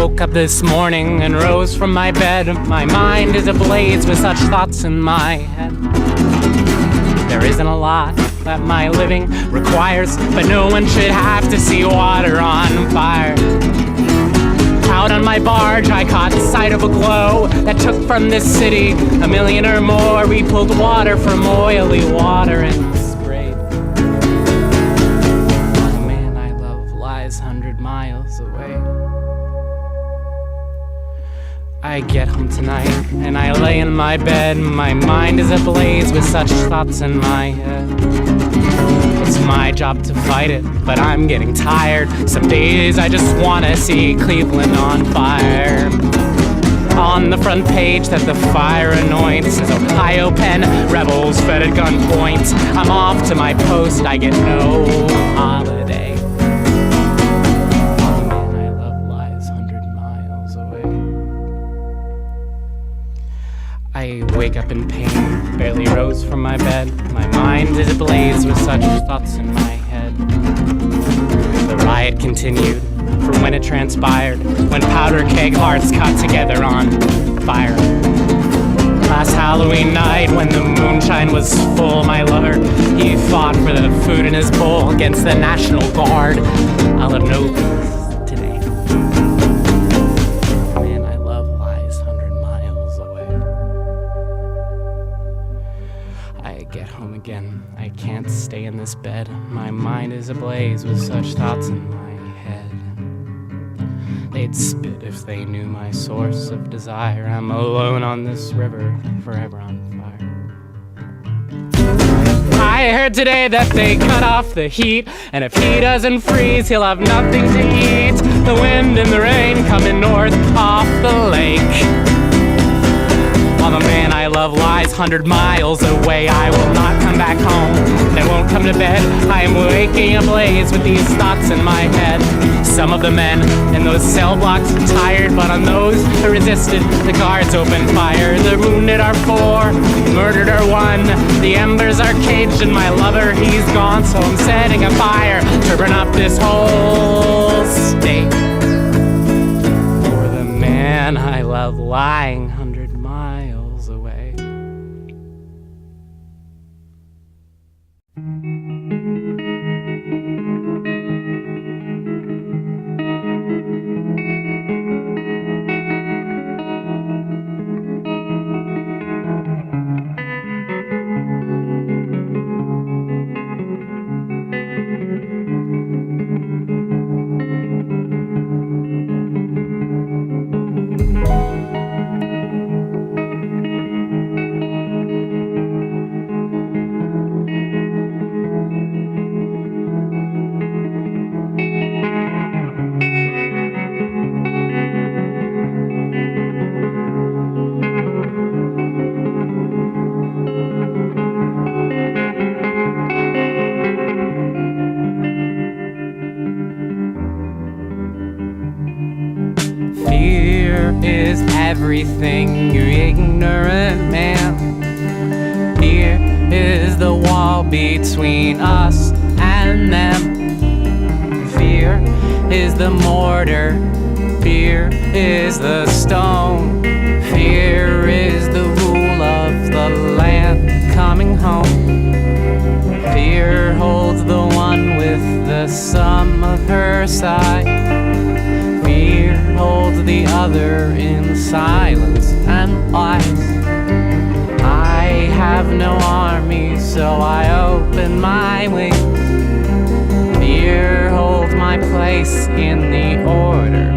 woke up this morning and rose from my bed. My mind is ablaze with such thoughts in my head. There isn't a lot that my living requires, but no one should have to see water on fire. Out on my barge, I caught sight of a glow that took from this city a million or more. We pulled water from oily water and sprayed. The man I love lies 100 miles away. I get home tonight and I lay in my bed. My mind is ablaze with such thoughts in my head. It's my job to fight it, but I'm getting tired. Some days I just wanna see Cleveland on fire. On the front page that the fire anoints says Ohio Penn rebels fed at gunpoint. I'm off to my post, I get no holiday. The man I love lies 100 miles away. I wake up in pain, barely rose from my bed. My mind is ablaze with such thoughts in my head. The riot continued from when it transpired, when powder keg hearts caught together on fire. Last Halloween night when the moonshine was full, my lover, he fought for the food in his bowl against the National Guard. I'll have no peace today. The man I love lies 100 miles away. I get home again. I can't stay in this bed. My mind is ablaze with such thoughts in my head. They'd spit if they knew my source of desire. I'm alone on this river, forever on fire. I heard today that they cut off the heat, and if he doesn't freeze, he'll have nothing to eat. The wind and the rain coming north off the lake. While the man I love lies 100 miles away, I will not come back home, and I won't come to bed. I am waking ablaze with these thoughts in my head. Some of the men in those cell blocks are tired, but on those who resisted, the guards opened fire. The wounded are 4, the murdered are 1. The embers are caged and my lover, he's gone. So I'm setting a fire to burn up this whole state. For the man I love lying 100 miles away. Fear is everything, you ignorant man. Fear is the wall between us and them. Fear is the mortar, fear is the stone. Fear is the rule of the land coming home. Fear holds the one with the sum of her side. Fear holds the other in silence and lies. I have no army, so I open my wings. Fear holds my place in the order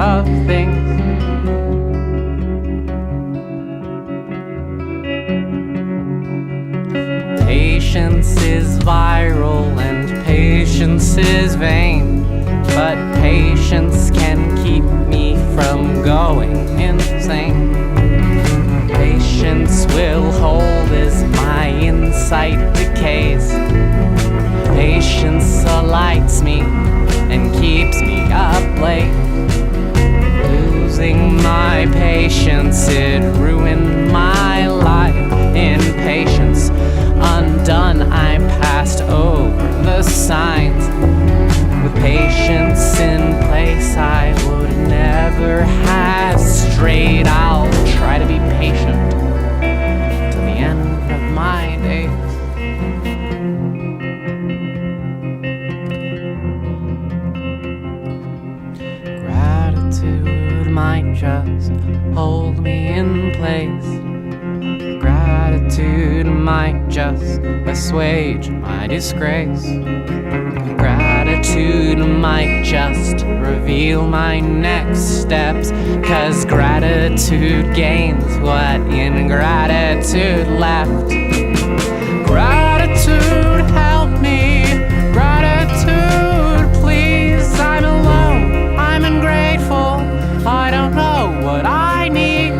of things. Patience is viral and patience is vain, but patience can keep me from going insane. Patience will hold as my insight decays. Patience alights me and keeps me up late. Losing my patience, it ruined my life. Impatience undone, I'm passed over the signs. With patience in place, I would never straight. I'll try to be patient till the end of my days. Gratitude might just hold me in place. Gratitude might just assuage my disgrace. Gratitude might just reveal my next steps, 'cause gratitude gains what ingratitude left. Gratitude help me, gratitude please. I'm alone, I'm ungrateful, I don't know what I need.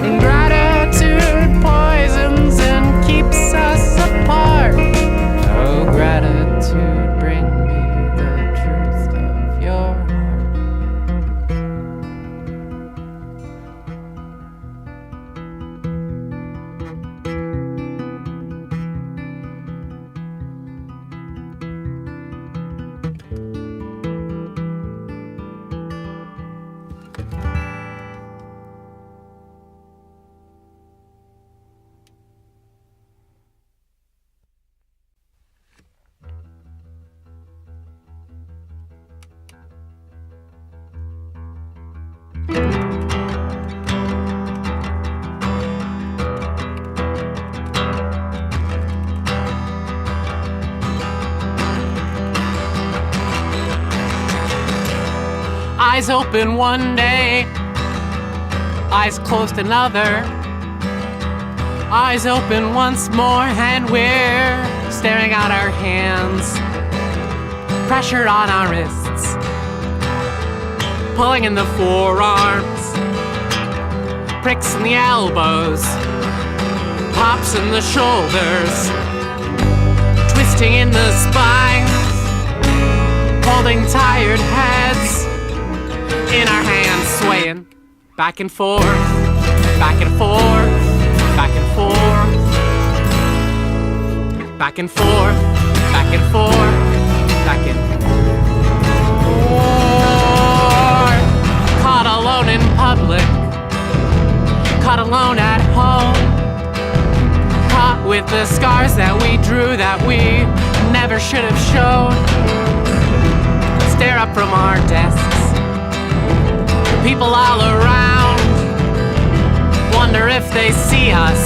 And gratitude poisons and keeps us apart. Oh, gratitude, bring me the truth of your heart. Eyes open one day, eyes closed another. Eyes open once more and we're staring at our hands. Pressure on our wrists, pulling in the forearms, pricks in the elbows, pops in the shoulders, twisting in the spines, holding tired heads. In our hands, swaying back and forth, back and forth, back and forth, back and forth, back and forth, back and forth. Caught alone in public, caught alone at home, caught with the scars that we drew that we never should have shown. Stare up from our desks, people all around wonder if they see us,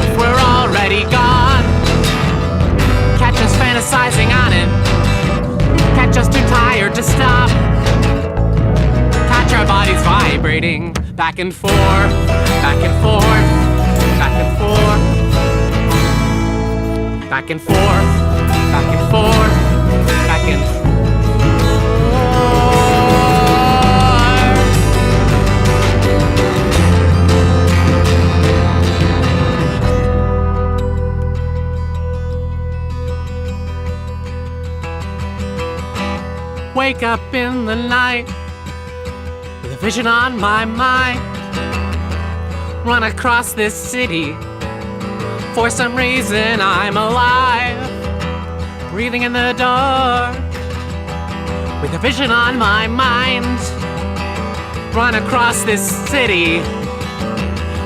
if we're already gone. Catch us fantasizing on it, catch us too tired to stop. Catch our bodies vibrating back and forth, back and forth, back and forth, back and forth, back and forth, back and forth. Wake up in the night with a vision on my mind. Run across this city, for some reason I'm alive. Breathing in the dark with a vision on my mind. Run across this city,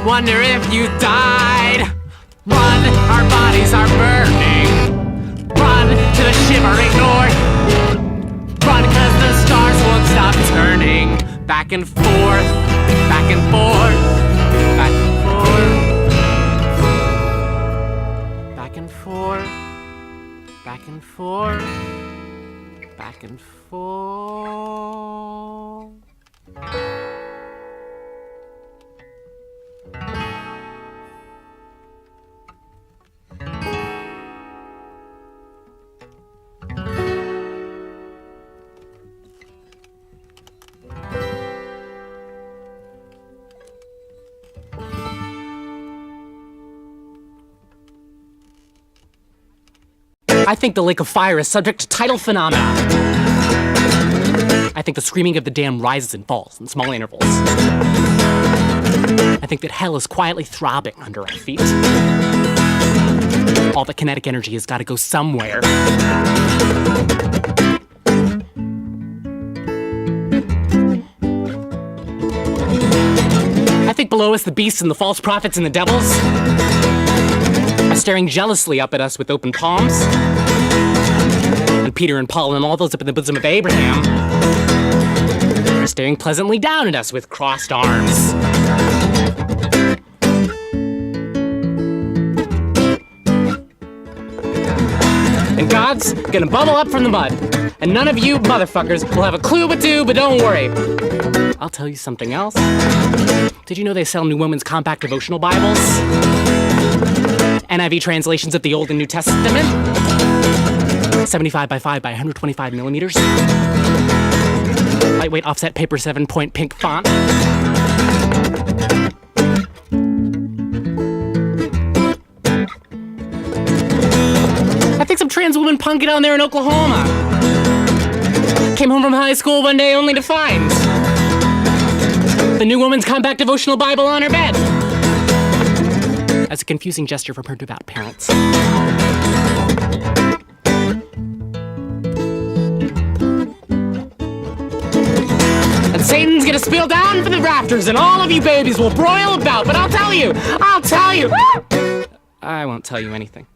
wonder if you died. Run, our bodies are burning. Run to the shivering north. Run, 'cause the stars won't stop turning. Back and forth, back and forth, back and forth, back and forth, back and forth, back and forth. I think the lake of fire is subject to tidal phenomena. I think the screaming of the dam rises and falls in small intervals. I think that hell is quietly throbbing under our feet. All the kinetic energy has got to go somewhere. think below us the beasts and the false prophets and the devils are staring jealously up at us with open palms. And Peter and Paul and all those up in the bosom of Abraham are staring pleasantly down at us with crossed arms. And God's gonna bubble up from the mud, and none of you motherfuckers will have a clue what to do, but don't worry. I'll tell you something else. Did you know they sell New Women's Compact Devotional Bibles? NIV translations of the Old and New Testament? 75 by 5 by 125 millimeters. Lightweight offset paper 7-point pink font. I think some trans woman punked down there in Oklahoma. Came home from high school one day only to find the New Woman's Compact Devotional Bible on her bed, as a confusing gesture from her devout parents. And Satan's gonna spill down from the rafters, and all of you babies will broil about, but I'll tell you! I won't tell you anything.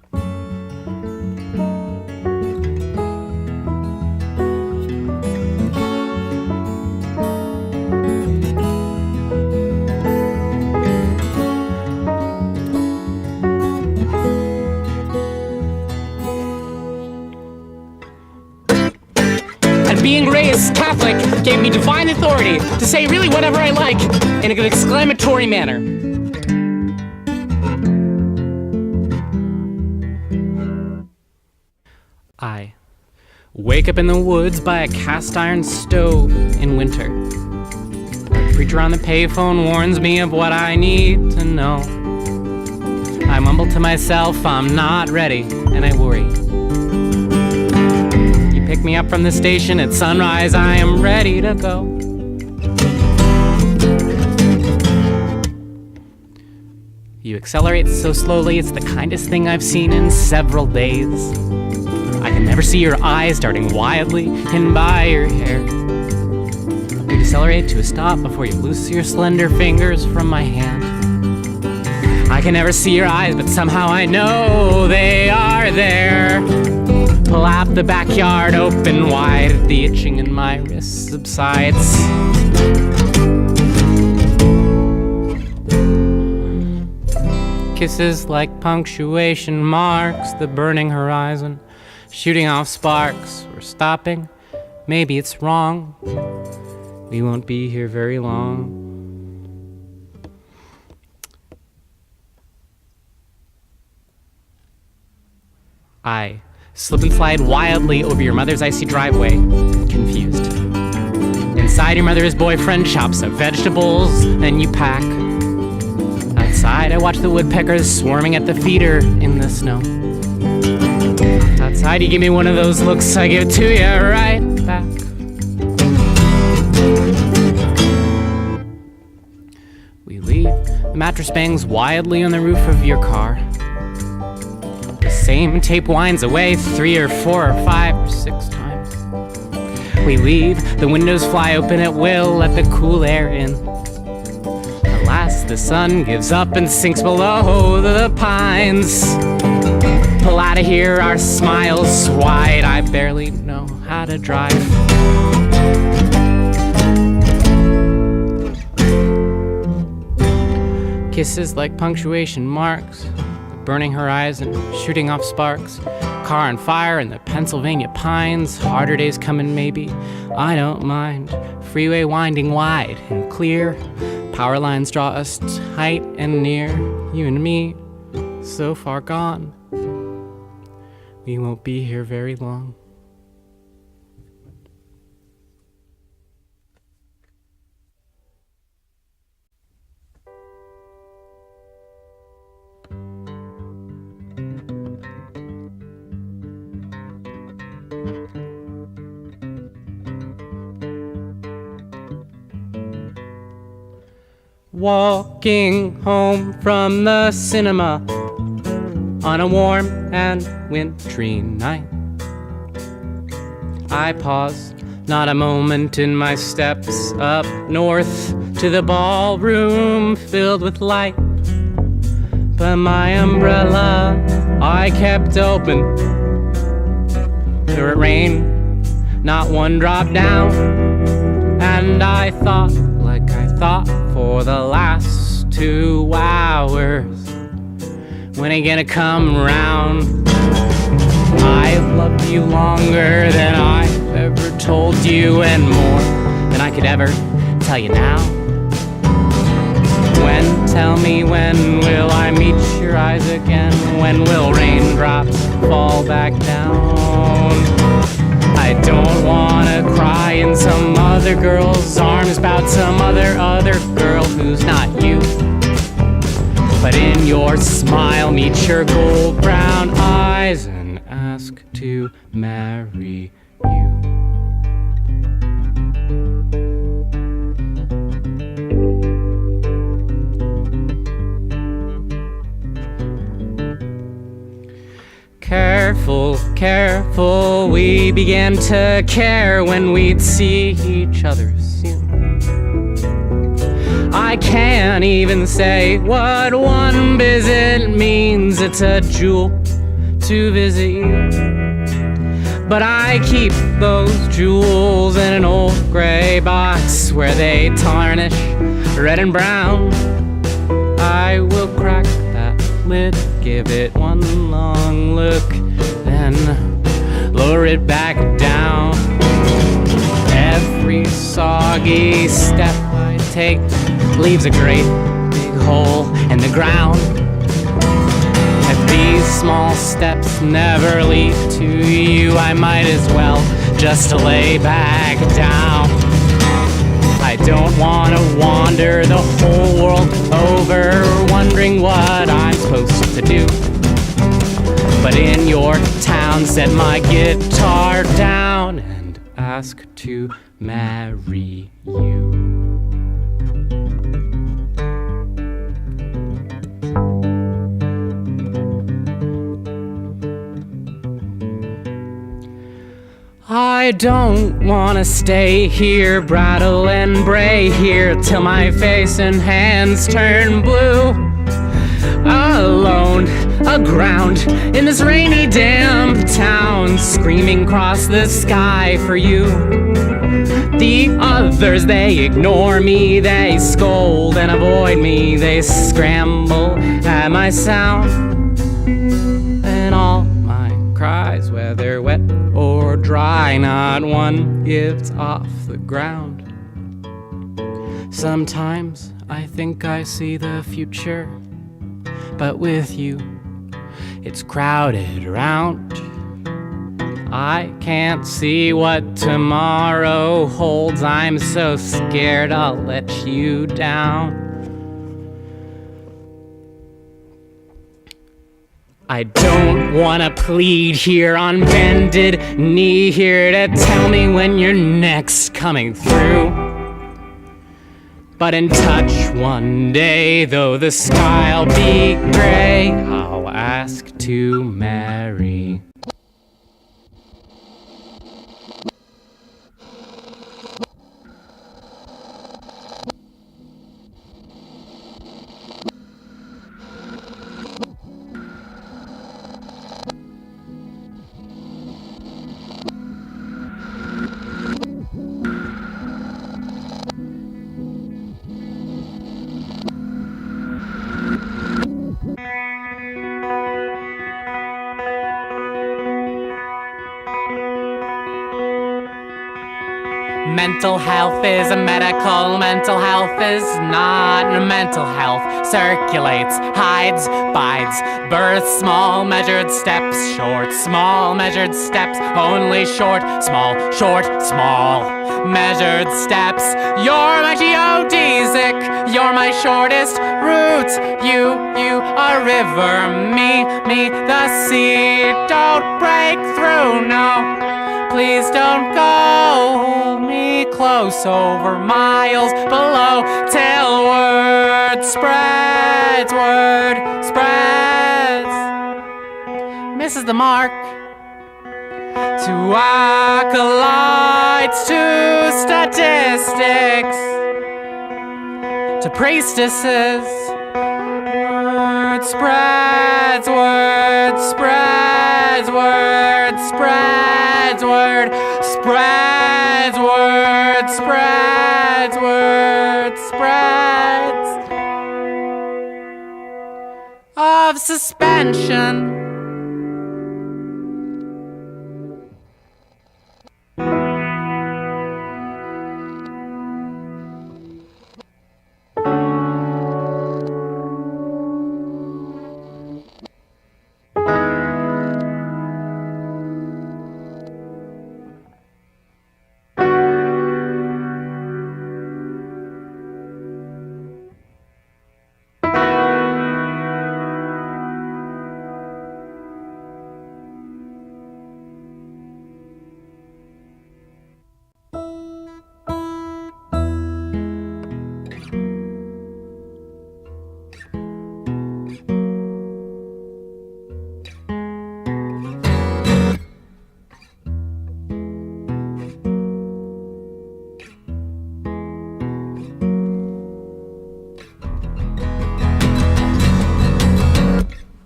Being raised Catholic gave me divine authority to say really whatever I like in an exclamatory manner. I wake up in the woods by a cast iron stove in winter. The preacher on the payphone warns me of what I need to know. I mumble to myself, I'm not ready, and I worry. Pick me up from the station at sunrise, I am ready to go. You accelerate so slowly, it's the kindest thing I've seen in several days. I can never see your eyes darting wildly in by your hair. You decelerate to a stop before you loose your slender fingers from my hand. I can never see your eyes, but somehow I know they are there. Pull out the backyard open wide, the itching in my wrist subsides. Kisses like punctuation marks the burning horizon, shooting off sparks. We're stopping, maybe it's wrong. We won't be here very long. I slip and slide wildly over your mother's icy driveway, confused. Inside your mother's boyfriend chops up vegetables, then you pack. Outside I watch the woodpeckers swarming at the feeder in the snow. Outside you give me one of those looks, I give it to you right back. We leave, the mattress bangs wildly on the roof of your car. Same tape winds away 3 or 4 or 5 or 6 times. We leave, the windows fly open at will, let the cool air in. Alas, the sun gives up and sinks below the pines. Pull out of here, our smiles wide, I barely know how to drive. Kisses like punctuation marks, burning horizon, shooting off sparks, car on fire in the Pennsylvania pines, harder days coming maybe, I don't mind, freeway winding wide and clear, power lines draw us tight and near, you and me, so far gone, we won't be here very long. Walking home from the cinema on a warm and wintry night, I pause, not a moment in my steps up north to the ballroom filled with light. But my umbrella I kept open. Through it rained, not one drop down. And I thought, like I thought for the last 2 hours, when it gonna come round? I've loved you longer than I've ever told you, and more than I could ever tell you now. When, tell me, when will I meet your eyes again? When will raindrops fall back down? I don't wanna cry in some other girl's arms about some other girl who's not you. But in your smile, meet your gold brown eyes and ask to marry you. Careful, careful, we began to care when we'd see each other soon. I can't even say what one visit means. It's a jewel to visit you. But I keep those jewels in an old gray box where they tarnish red and brown. I will crack that lid, give it one long look, then lower it back down. Every soggy step I take leaves a great big hole in the ground. If these small steps never lead to you, I might as well just lay back down. I don't want to wander the whole world over, wondering what I'm supposed to do. But in your town, set my guitar down and ask to marry you. I don't wanna stay here, brattle and bray here till my face and hands turn blue. Alone, aground in this rainy damn town, screaming across the sky for you. The others, they ignore me, they scold and avoid me, they scramble at my sound. And all my cries, whether wet or dry, not one gives off the ground. Sometimes I think I see the future, but with you, it's crowded around. I can't see what tomorrow holds. I'm so scared I'll let you down. I don't wanna plead here on bended knee here to tell me when you're next coming through. But in touch one day, though the sky'll be gray, I'll ask to marry. Mental health is a medical, mental health is not. Mental health circulates, hides, bides, birth, small measured steps, short, small measured steps, only short, small measured steps. You're my geodesic, you're my shortest route. You a river, me the sea. Don't break through, no. Please don't go, hold me close over miles below till word spreads, misses the mark. To acolytes, to statistics, to priestesses. Word spreads, word spreads, word spreads, word spreads, word spreads, word spreads of suspension.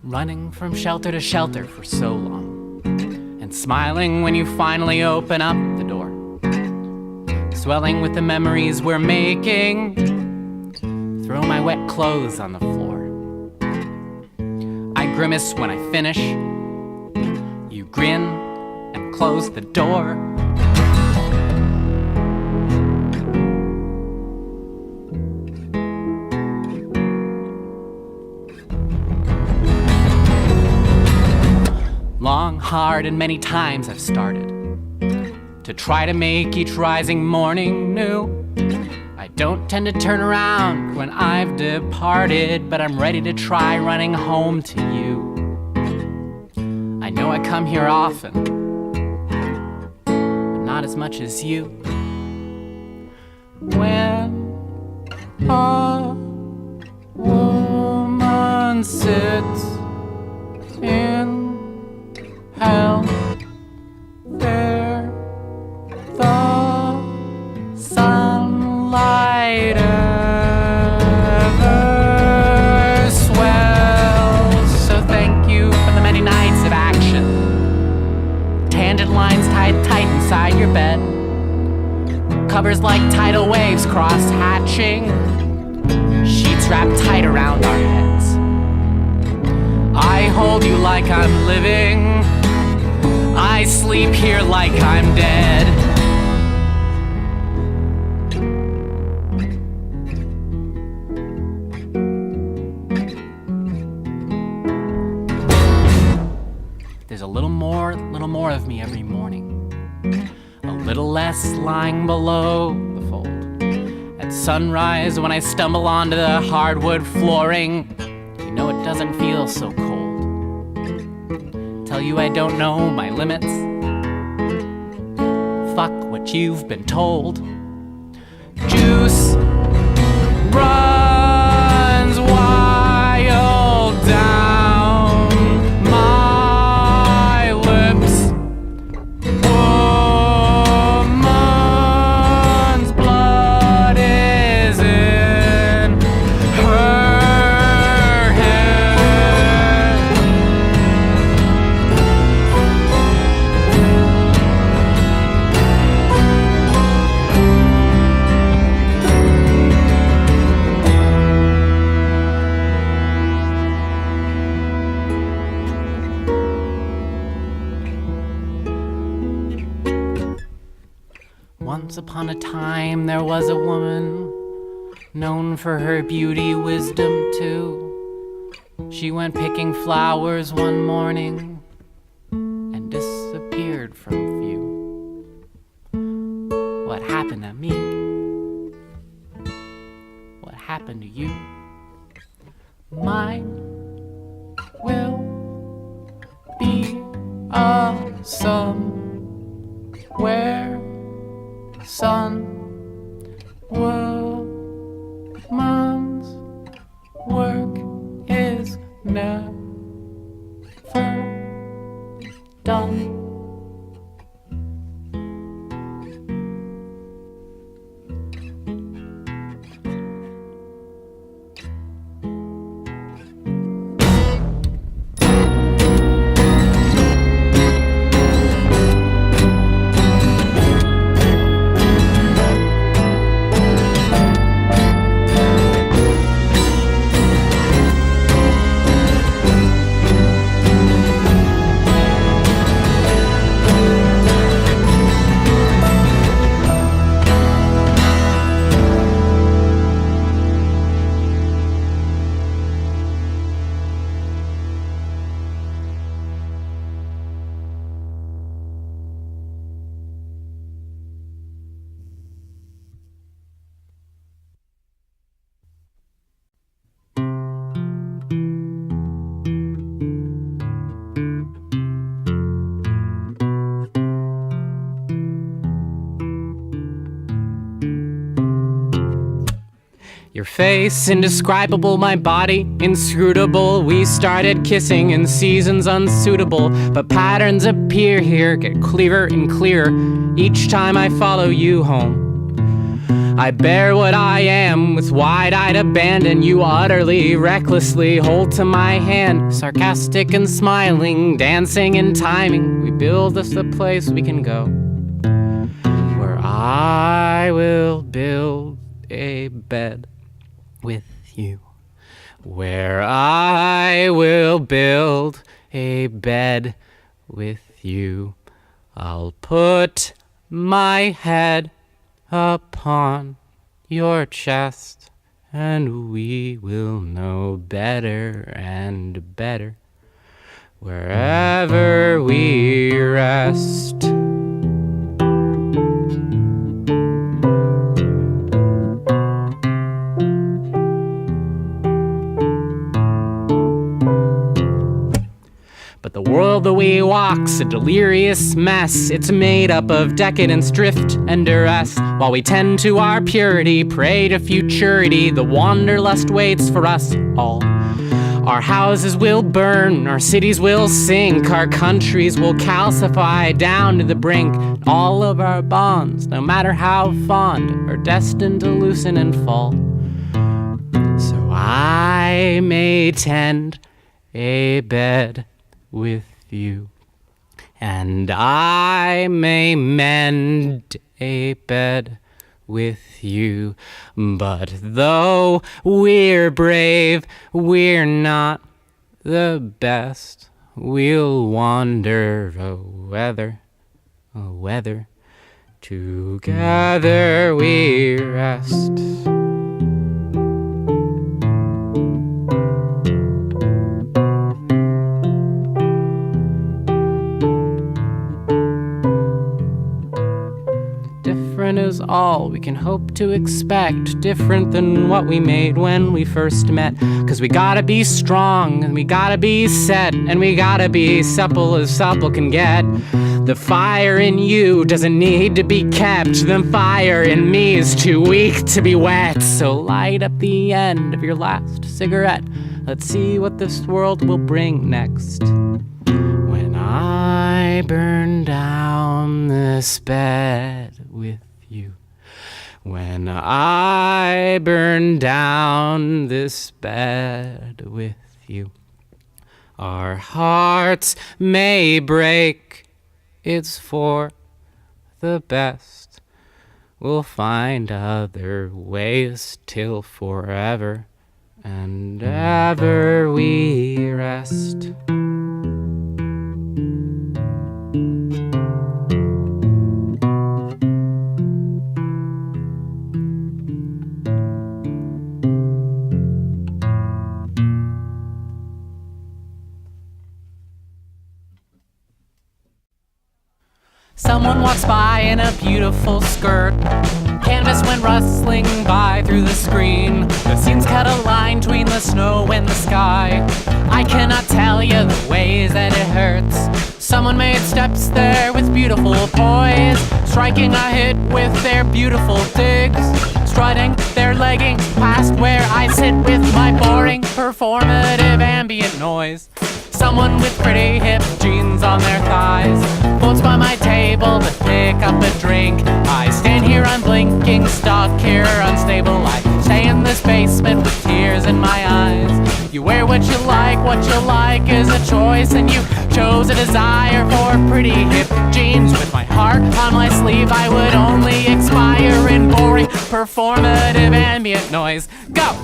Running from shelter to shelter for so long, and smiling when you finally open up the door, swelling with the memories we're making. Throw my wet clothes on the floor. I grimace when I finish. You grin and close the door. Long, hard, and many times I've started to try to make each rising morning new. I don't tend to turn around when I've departed, but I'm ready to try running home to you. I know I come here often, but not as much as you. When a woman sits in hell, there the sunlight ever swells. So thank you for the many nights of action, tangent lines tied tight inside your bed, covers like tidal waves cross-hatching, sheets wrapped tight around our heads. I hold you like I'm living, I sleep here like I'm dead. There's a little more of me every morning, a little less lying below the fold. At sunrise when I stumble onto the hardwood flooring, you know it doesn't feel so cold. Tell you I don't know my limits. Fuck what you've been told. Juice runs wild down my lips. Woman's blood is in her head. Once upon a time there was a woman known for her beauty, wisdom too. She went picking flowers one morning and disappeared from view. What happened to me? What happened to you? Mine will be a somewhere sun. Woman's work is never done. Your face, indescribable, my body, inscrutable. We started kissing in seasons unsuitable, but patterns appear here, get clearer and clearer each time I follow you home. I bear what I am with wide-eyed abandon. You utterly, recklessly hold to my hand, sarcastic and smiling, dancing and timing. We build us a place we can go, where I will build a bed with you, where I will build a bed with you. I'll put my head upon your chest, and we will know better and better wherever we rest. But the world that we walk's a delirious mess. It's made up of decadence, drift, and duress. While we tend to our purity, pray to futurity, the wanderlust waits for us all. Our houses will burn, our cities will sink, our countries will calcify down to the brink. All of our bonds, no matter how fond, are destined to loosen and fall. So I may tend a bed with you, and I may mend a bed with you. But though we're brave, we're not the best. We'll wander a weather. Together we rest. Different is all we can hope to expect, different than what we made when we first met. 'Cause we gotta be strong, and we gotta be set, and we gotta be supple as supple can get. The fire in you doesn't need to be kept, the fire in me is too weak to be wet. So light up the end of your last cigarette, let's see what this world will bring next. When I burn down this bed with you, when I burn down this bed with you, our hearts may break, it's for the best. We'll find other ways till forever and ever we rest. Someone walks by in a beautiful skirt. Canvas went rustling by through the screen. The scene's cut a line between the snow and the sky. I cannot tell you the ways that it hurts. Someone made steps there with beautiful poise, striking a hit with their beautiful digs, strutting their leggings past where I sit with my boring performative ambient noise. Someone with pretty hip jeans on their thighs floats by my table to pick up a drink. I stand here unblinking, stuck here unstable. I stay in this basement with tears in my eyes. You wear what you like is a choice, and you chose a desire for pretty hip jeans. With my heart on my sleeve, I would only expire in boring performative ambient noise. Go!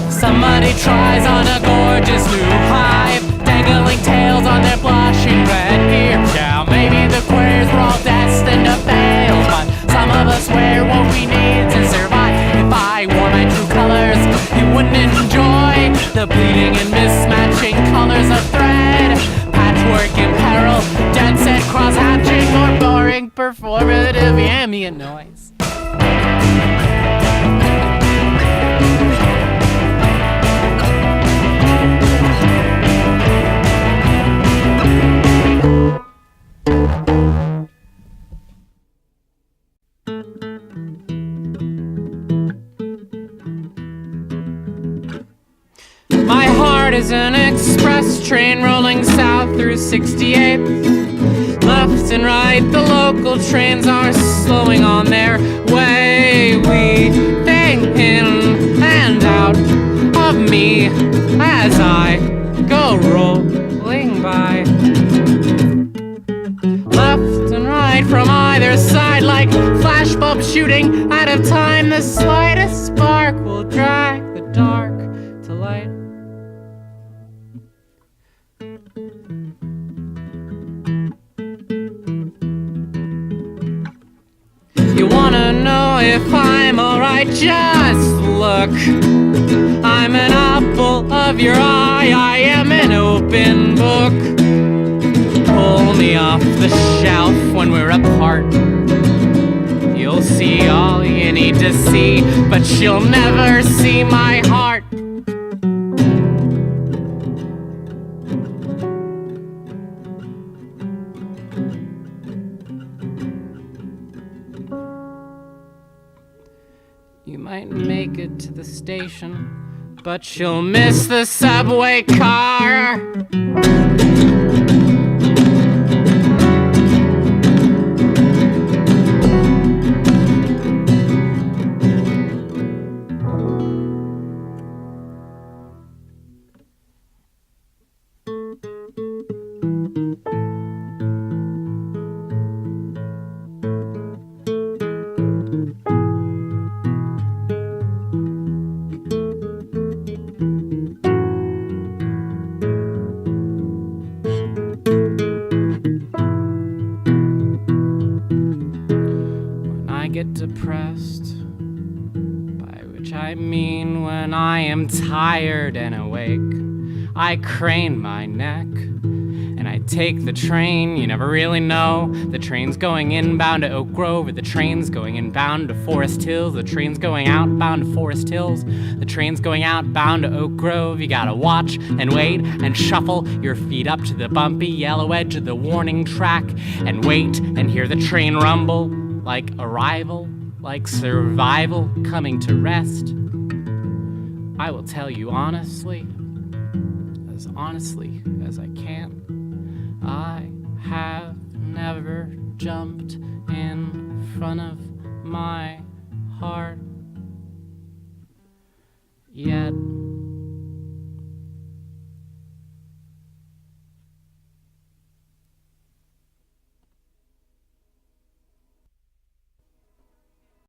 Somebody tries on a gorgeous new hive, dangling tails on their blushing red ear. Yeah, maybe the queers were all destined to fail, but some of us wear what we need to survive. If I wore my true colors, you wouldn't enjoy the bleeding and mismatching colors of thread, patchwork in peril, dead set cross-hatching, or boring performative ambient noise. heart is an express train rolling south through 68. Left and right, the local trains are slowing on their way. We hang in and out of me as I go rolling by. Left and right from either side, like flashbulbs shooting out of time. The slightest spark will drag the dark to light. You wanna know if I'm alright? Just look. I'm an apple of your eye, I am an open book. Pull me off the shelf when we're apart. You'll see all you need to see, but you'll never see my heart. You might make it to the station, but you'll miss the subway car. I get depressed, by which I mean when I am tired and awake, I crane my neck and I take the train. You never really know. The train's going inbound to Oak Grove, or the train's going inbound to Forest Hills. The train's going outbound to Forest Hills. The train's going outbound to Oak Grove. You gotta watch and wait and shuffle your feet up to the bumpy yellow edge of the warning track and wait and hear the train rumble. Like arrival, like survival coming to rest. I will tell you honestly as I can, I have never jumped in front of my heart yet.